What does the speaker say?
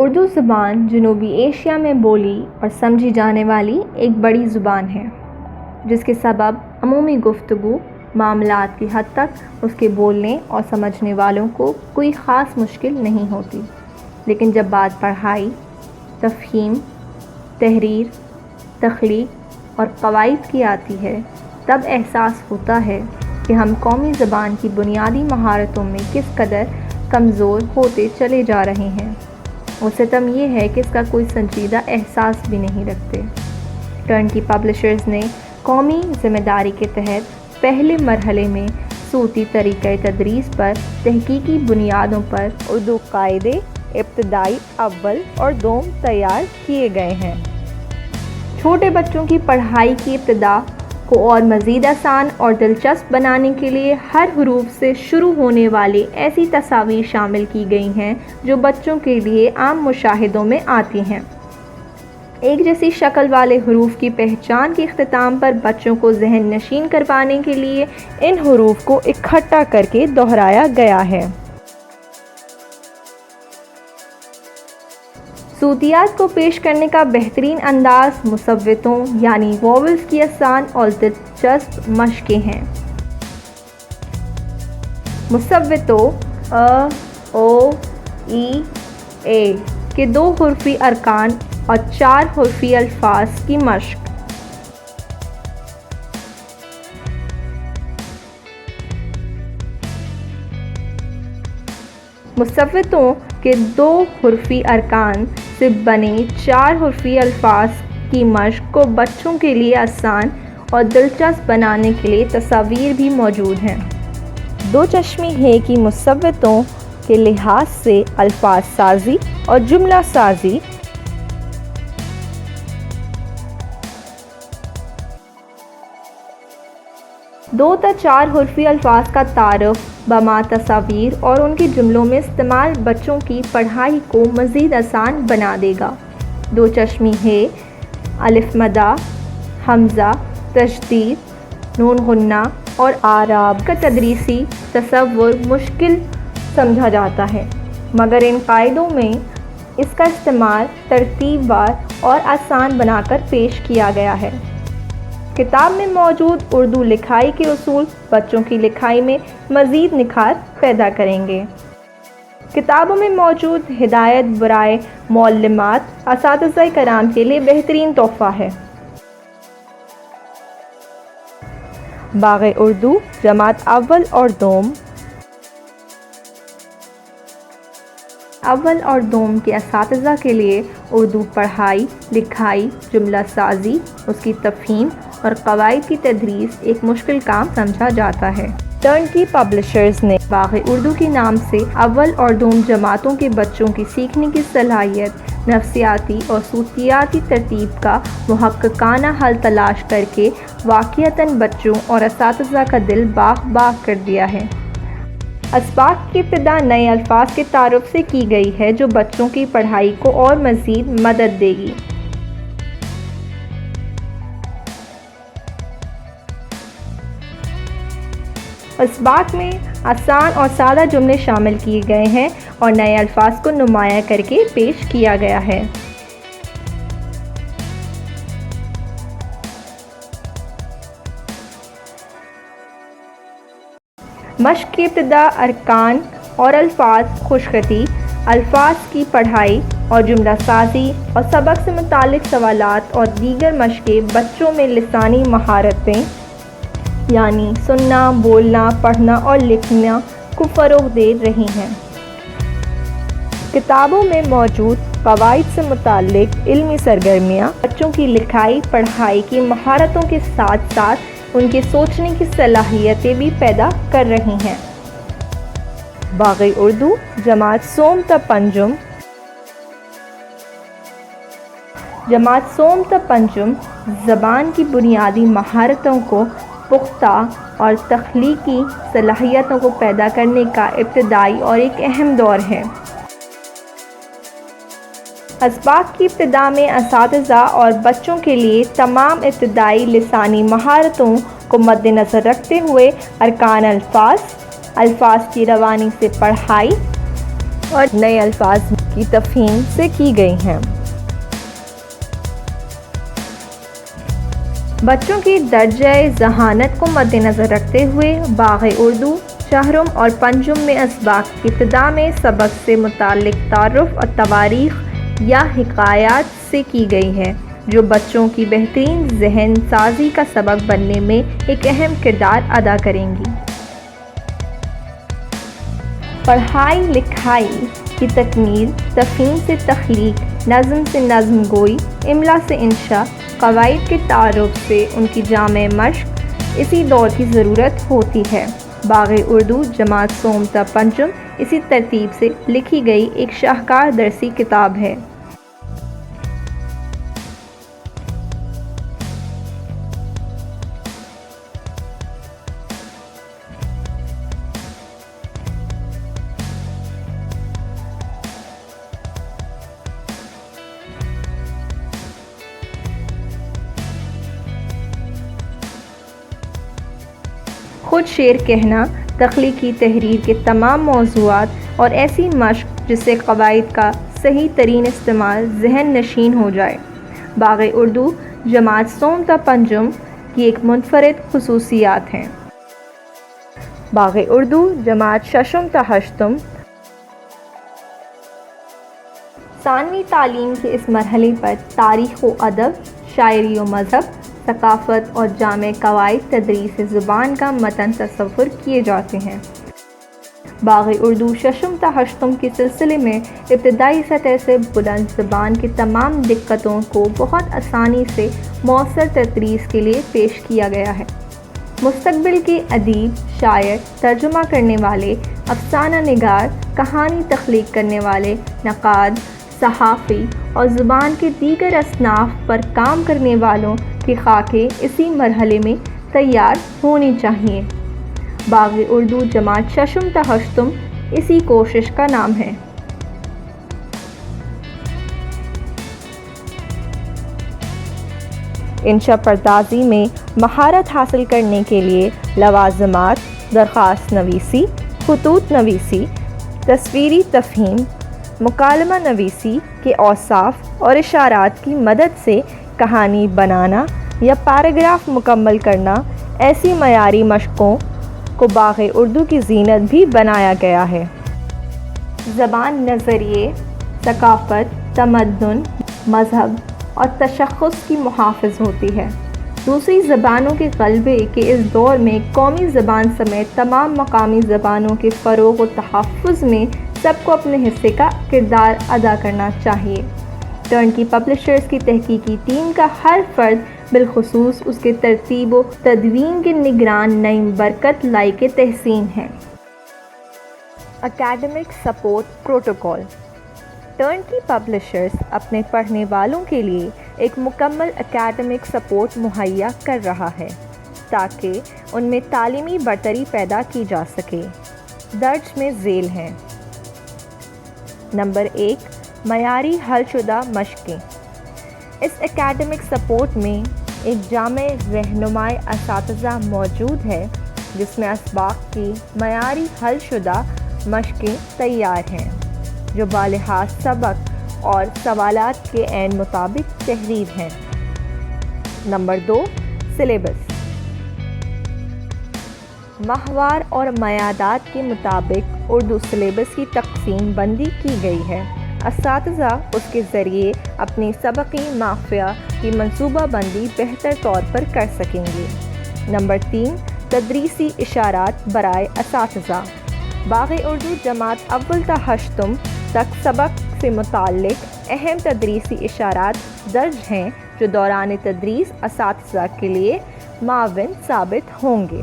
اردو زبان جنوبی ایشیا میں بولی اور سمجھی جانے والی ایک بڑی زبان ہے، جس کے سبب عمومی گفتگو معاملات کی حد تک اس کے بولنے اور سمجھنے والوں کو کوئی خاص مشکل نہیں ہوتی، لیکن جب بات پڑھائی، تفہیم، تحریر، تخلیق اور قواعد کی آتی ہے، تب احساس ہوتا ہے کہ ہم قومی زبان کی بنیادی مہارتوں میں کس قدر کمزور ہوتے چلے جا رہے ہیں۔ اور ستم یہ ہے کہ اس کا کوئی سنجیدہ احساس بھی نہیں رکھتے۔ ٹرن کی پبلشرز نے قومی ذمہ داری کے تحت پہلے مرحلے میں صوتی طریقہ تدریس پر تحقیقی بنیادوں پر اردو قاعدے ابتدائی اول اور دوم تیار کیے گئے ہیں۔ چھوٹے بچوں کی پڑھائی کی ابتدا کو اور مزید آسان اور دلچسپ بنانے کے لیے ہر حروف سے شروع ہونے والی ایسی تصاویر شامل کی گئی ہیں جو بچوں کے لیے عام مشاہدوں میں آتی ہیں۔ ایک جیسی شکل والے حروف کی پہچان کے اختتام پر بچوں کو ذہن نشین کروانے کے لیے ان حروف کو اکٹھا کر کے دہرایا گیا ہے۔ صوتیات کو پیش کرنے کا بہترین انداز مصوتوں یعنی وویلز کی آسان اور دلچسپ مشقیں ہیں۔ مصوتوں ا، او، ای، اے کے 2 حرفی ارکان اور 4 حرفی الفاظ کی مشق۔ مصوتوں کے 2 حرفی ارکان سے بنے 4 حرفی الفاظ کی مشق کو بچوں کے لیے آسان اور دلچسپ بنانے کے لیے تصاویر بھی موجود ہیں۔ دو چشمی ہے کی مصوتوں کے لحاظ سے الفاظ سازی اور جملہ سازی دو تا 4 حرفی الفاظ کا تعارف بما تصاویر اور ان کے جملوں میں استعمال بچوں کی پڑھائی کو مزید آسان بنا دے گا۔ دو چشمی ہے الف مدہ، حمزہ، تشدید، نون غنہ اور اعراب کا تدریسی تصور مشکل سمجھا جاتا ہے، مگر ان قاعدوں میں اس کا استعمال ترتیب وار اور آسان بنا کر پیش کیا گیا ہے۔ کتاب میں موجود اردو لکھائی کے اصول بچوں کی لکھائی میں مزید نکھار پیدا کریں گے۔ کتابوں میں موجود ہدایت برائے معلمات اساتذہ کرام کے لیے بہترین تحفہ ہے۔ باغ اردو جماعت اول اور دوم اول اور دوم کے اساتذہ کے لیے اردو پڑھائی، لکھائی، جملہ سازی، اس کی تفہیم اور قواعد کی تدریس ایک مشکل کام سمجھا جاتا ہے۔ ٹرن کی پبلشرز نے باغ اردو کے نام سے اول اور دوم جماعتوں کے بچوں کی سیکھنے کی صلاحیت، نفسیاتی اور صوتیاتی ترتیب کا محققانہ حل تلاش کر کے واقعتاً بچوں اور اساتذہ کا دل باغ باغ کر دیا ہے۔ اسباق کی ابتدا نئے الفاظ کے تعارف سے کی گئی ہے جو بچوں کی پڑھائی کو اور مزید مدد دے گی۔ اسباق میں آسان اور سادہ جملے شامل کیے گئے ہیں اور نئے الفاظ کو نمایاں کر کے پیش کیا گیا ہے۔ مشق کی ابتدا ارکان اور الفاظ خوشخطی، الفاظ کی پڑھائی اور جملہ سازی اور سبق سے متعلق سوالات اور دیگر مشقیں بچوں میں لسانی مہارتیں یعنی سننا، بولنا، پڑھنا اور لکھنا کو فروغ دے رہی ہیں۔ کتابوں میں موجود قواعد سے متعلق علمی سرگرمیاں بچوں کی لکھائی پڑھائی کی مہارتوں کے ساتھ ساتھ ان کے سوچنے کی صلاحیتیں بھی پیدا کر رہی ہیں۔ باغ اردو جماعت سوم تا پنجم جماعت سوم تا پنجم زبان کی بنیادی مہارتوں کو پختہ اور تخلیقی صلاحیتوں کو پیدا کرنے کا ابتدائی اور ایک اہم دور ہے۔ اسباق کی ابتدا میں اساتذہ اور بچوں کے لیے تمام ابتدائی لسانی مہارتوں کو مد نظر رکھتے ہوئے ارکان الفاظ کی روانی سے پڑھائی اور نئے الفاظ کی تفہیم سے کی گئی ہیں۔ بچوں کی درجہ ذہانت کو مد نظر رکھتے ہوئے باغ اردو چہرم اور پنجم میں اسباق کی ابتدا میں سبق سے متعلق تعارف اور تواریخ یا حکایات سے کی گئی ہے، جو بچوں کی بہترین ذہن سازی کا سبب بننے میں ایک اہم کردار ادا کریں گی۔ پڑھائی لکھائی کی تکمیل، تفہیم سے تخلیق، نظم سے نظم گوئی، املا سے انشاء، قواعد کے تعارف سے ان کی جامع مشق اسی دور کی ضرورت ہوتی ہے۔ باغ اردو جماعت سوم تا پنجم اسی ترتیب سے لکھی گئی ایک شاہکار درسی کتاب ہے۔ خود شعر کہنا، تخلیقی تحریر کے تمام موضوعات اور ایسی مشق جس سے قواعد کا صحیح ترین استعمال ذہن نشین ہو جائے، باغ اردو جماعت سوم تا پنجم کی ایک منفرد خصوصیات ہیں۔ باغ اردو جماعت ششم تا ہشتم ثانوی تعلیم کے اس مرحلے پر تاریخ و ادب، شاعری و مذہب، ثقافت اور جامع قواعد تدریس زبان کا متن تصور کیے جاتے ہیں۔ باغ اردو ششم تا ہشتم کے سلسلے میں ابتدائی سطح سے بلند زبان کی تمام دقتوں کو بہت آسانی سے مؤثر تدریس کے لیے پیش کیا گیا ہے۔ مستقبل کے ادیب، شاعر، ترجمہ کرنے والے، افسانہ نگار، کہانی تخلیق کرنے والے، نقاد، صحافی اور زبان کے دیگر اصناف پر کام کرنے والوں کی خاکیں اسی مرحلے میں تیار ہونی چاہیے۔ باغ اردو جماعت ششم تا ہشتم اسی کوشش کا نام ہے۔ انشاء پردازی میں مہارت حاصل کرنے کے لیے لوازمات، درخواست نویسی، خطوط نویسی، تصویری تفہیم، مکالمہ نویسی کے اوصاف اور اشارات کی مدد سے کہانی بنانا یا پیراگراف مکمل کرنا، ایسی معیاری مشقوں کو باغ اردو کی زینت بھی بنایا گیا ہے۔ زبان نظریے، ثقافت، تمدن، مذہب اور تشخص کی محافظ ہوتی ہے۔ دوسری زبانوں کے غلبے کے اس دور میں قومی زبان سمیت تمام مقامی زبانوں کے فروغ و تحفظ میں سب کو اپنے حصے کا کردار ادا کرنا چاہیے۔ ٹرن کی پبلشرز کی تحقیقی ٹیم کا ہر فرد، بالخصوص اس کے ترتیب و تدوین کے نگران، نعیم برکت لائق تحسین ہے۔ Academic support protocol. ٹرن کی پبلشرز اپنے پڑھنے والوں کے لیے ایک مکمل اکیڈمک سپورٹ مہیا کر رہا ہے تاکہ ان میں تعلیمی برتری پیدا کی جا سکے۔ درج میں ذیل ہیں۔ نمبر 1، معیاری حل شدہ مشقیں۔ اس اکیڈمک سپورٹ میں ایک جامع رہنمائی اساتذہ موجود ہے جس میں اسباق کی معیاری حل شدہ مشقیں تیار ہیں جو بالحاظ سبق اور سوالات کے عین مطابق تحریر ہیں۔ Number 2، syllabus. ماہوار اور میعادات کے مطابق اردو سلیبس کی تقسیم بندی کی گئی ہے۔ اساتذہ اس کے ذریعے اپنی سبقی مافیہ کی منصوبہ بندی بہتر طور پر کر سکیں گے۔ نمبر 3، تدریسی اشارات برائے اساتذہ۔ باغ اردو جماعت اول تا ہشتم تک سبق سے متعلق اہم تدریسی اشارات درج ہیں جو دوران تدریس اساتذہ کے لیے معاون ثابت ہوں گے۔